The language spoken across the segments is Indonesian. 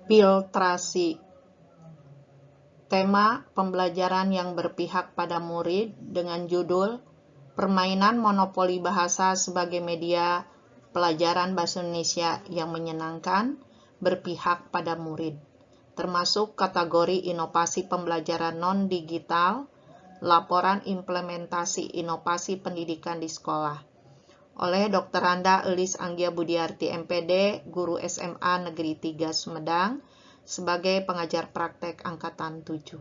Filtrasi. Tema pembelajaran yang berpihak pada murid dengan judul Permainan Monopoli Bahasa sebagai Media Pelajaran Bahasa Indonesia yang Menyenangkan, berpihak pada murid, termasuk kategori inovasi pembelajaran non-digital, laporan implementasi inovasi pendidikan di sekolah, oleh Dr. Randa Elis Anggia Budiarti MPD, Guru SMA Negeri 3 Sumedang, sebagai pengajar praktek Angkatan 7.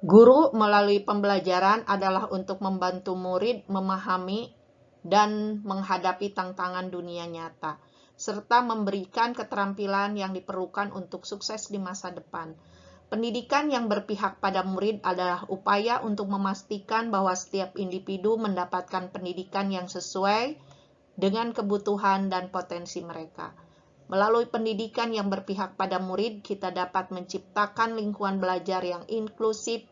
Guru melalui pembelajaran adalah untuk membantu murid memahami dan menghadapi tantangan dunia nyata, serta memberikan keterampilan yang diperlukan untuk sukses di masa depan. Pendidikan yang berpihak pada murid adalah upaya untuk memastikan bahwa setiap individu mendapatkan pendidikan yang sesuai dengan kebutuhan dan potensi mereka. Melalui pendidikan yang berpihak pada murid, kita dapat menciptakan lingkungan belajar yang inklusif,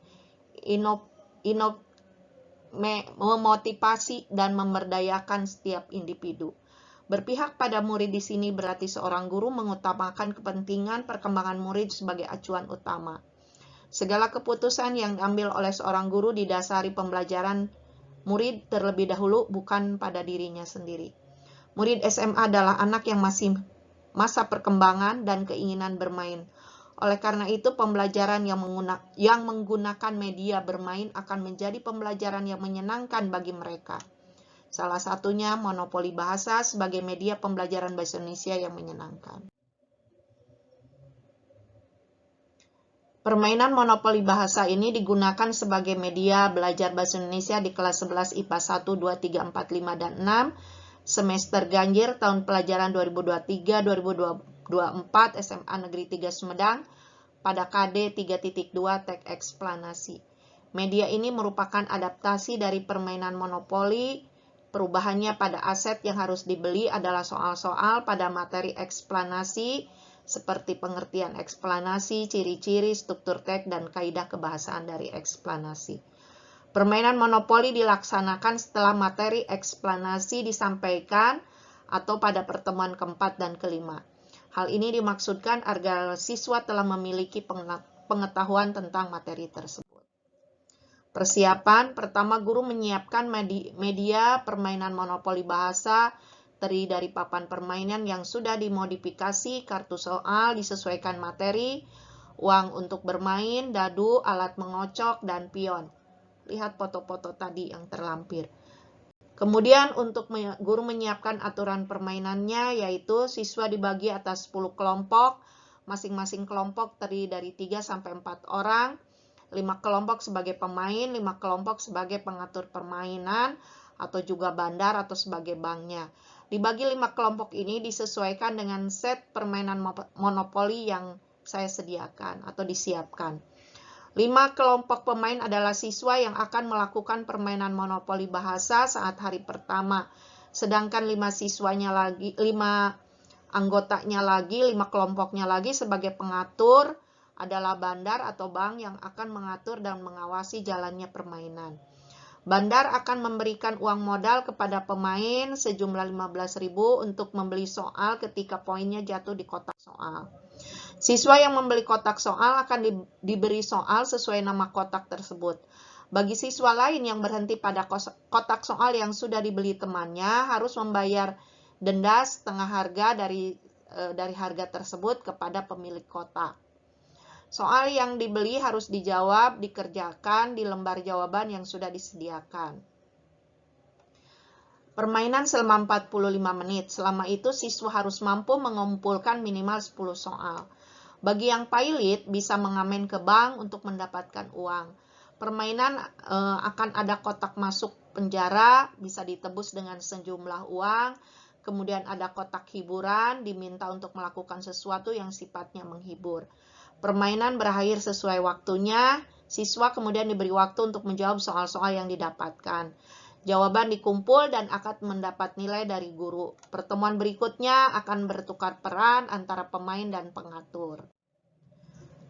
memotivasi dan memberdayakan setiap individu. Berpihak pada murid di sini berarti seorang guru mengutamakan kepentingan perkembangan murid sebagai acuan utama. Segala keputusan yang diambil oleh seorang guru didasari pembelajaran murid terlebih dahulu, bukan pada dirinya sendiri. Murid SMA adalah anak yang masih masa perkembangan dan keinginan bermain. Oleh karena itu, pembelajaran yang menggunakan media bermain akan menjadi pembelajaran yang menyenangkan bagi mereka. Salah satunya monopoli bahasa sebagai media pembelajaran bahasa Indonesia yang menyenangkan. Permainan monopoli bahasa ini digunakan sebagai media belajar bahasa Indonesia di kelas 11 IPA 1, 2, 3, 4, 5, dan 6, semester ganjil tahun pelajaran 2023-2024 SMA Negeri 3 Sumedang, pada KD 3.2 teks eksplanasi. Media ini merupakan adaptasi dari permainan monopoli. Perubahannya pada aset yang harus dibeli adalah soal-soal pada materi eksplanasi, seperti pengertian eksplanasi, ciri-ciri, struktur teks, dan kaidah kebahasaan dari eksplanasi. Permainan monopoli dilaksanakan setelah materi eksplanasi disampaikan atau pada pertemuan keempat dan kelima. Hal ini dimaksudkan agar siswa telah memiliki pengetahuan tentang materi tersebut. Persiapan, pertama guru menyiapkan media permainan monopoli bahasa, terdiri dari papan permainan yang sudah dimodifikasi, kartu soal disesuaikan materi, uang untuk bermain, dadu, alat mengocok, dan pion. Lihat foto-foto tadi yang terlampir. Kemudian untuk guru menyiapkan aturan permainannya, yaitu siswa dibagi atas 10 kelompok, masing-masing kelompok terdiri dari 3-4 orang, 5 kelompok sebagai pemain, 5 kelompok sebagai pengatur permainan, atau juga bandar atau sebagai banknya. Dibagi 5 kelompok ini disesuaikan dengan set permainan monopoli yang saya sediakan atau disiapkan. 5 kelompok pemain adalah siswa yang akan melakukan permainan monopoli bahasa saat hari pertama. Sedangkan 5 anggotanya lagi, 5 kelompoknya lagi sebagai pengatur adalah bandar atau bank yang akan mengatur dan mengawasi jalannya permainan. Bandar akan memberikan uang modal kepada pemain sejumlah 15.000 untuk membeli soal ketika poinnya jatuh di kotak soal. Siswa yang membeli kotak soal akan diberi soal sesuai nama kotak tersebut. Bagi siswa lain yang berhenti pada kotak soal yang sudah dibeli temannya, harus membayar denda setengah harga dari harga tersebut kepada pemilik kotak. Soal yang dibeli harus dijawab, dikerjakan di lembar jawaban yang sudah disediakan. Permainan selama 45 menit. Selama itu siswa harus mampu mengumpulkan minimal 10 soal. Bagi yang pilot bisa mengamen ke bank untuk mendapatkan uang. Permainan akan ada kotak masuk penjara, bisa ditebus dengan sejumlah uang. Kemudian ada kotak hiburan, diminta untuk melakukan sesuatu yang sifatnya menghibur. Permainan berakhir sesuai waktunya, siswa kemudian diberi waktu untuk menjawab soal-soal yang didapatkan. Jawaban dikumpul dan akan mendapat nilai dari guru. Pertemuan berikutnya akan bertukar peran antara pemain dan pengatur.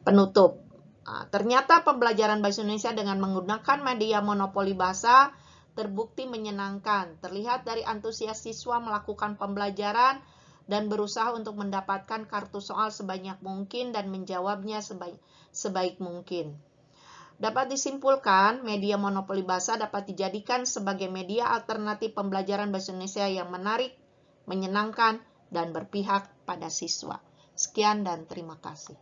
Penutup. Ternyata pembelajaran bahasa Indonesia dengan menggunakan media monopoli bahasa terbukti menyenangkan. Terlihat dari antusias siswa melakukan pembelajaran dan berusaha untuk mendapatkan kartu soal sebanyak mungkin dan menjawabnya sebaik mungkin. Dapat disimpulkan, media monopoli bahasa dapat dijadikan sebagai media alternatif pembelajaran bahasa Indonesia yang menarik, menyenangkan, dan berpihak pada siswa. Sekian dan terima kasih.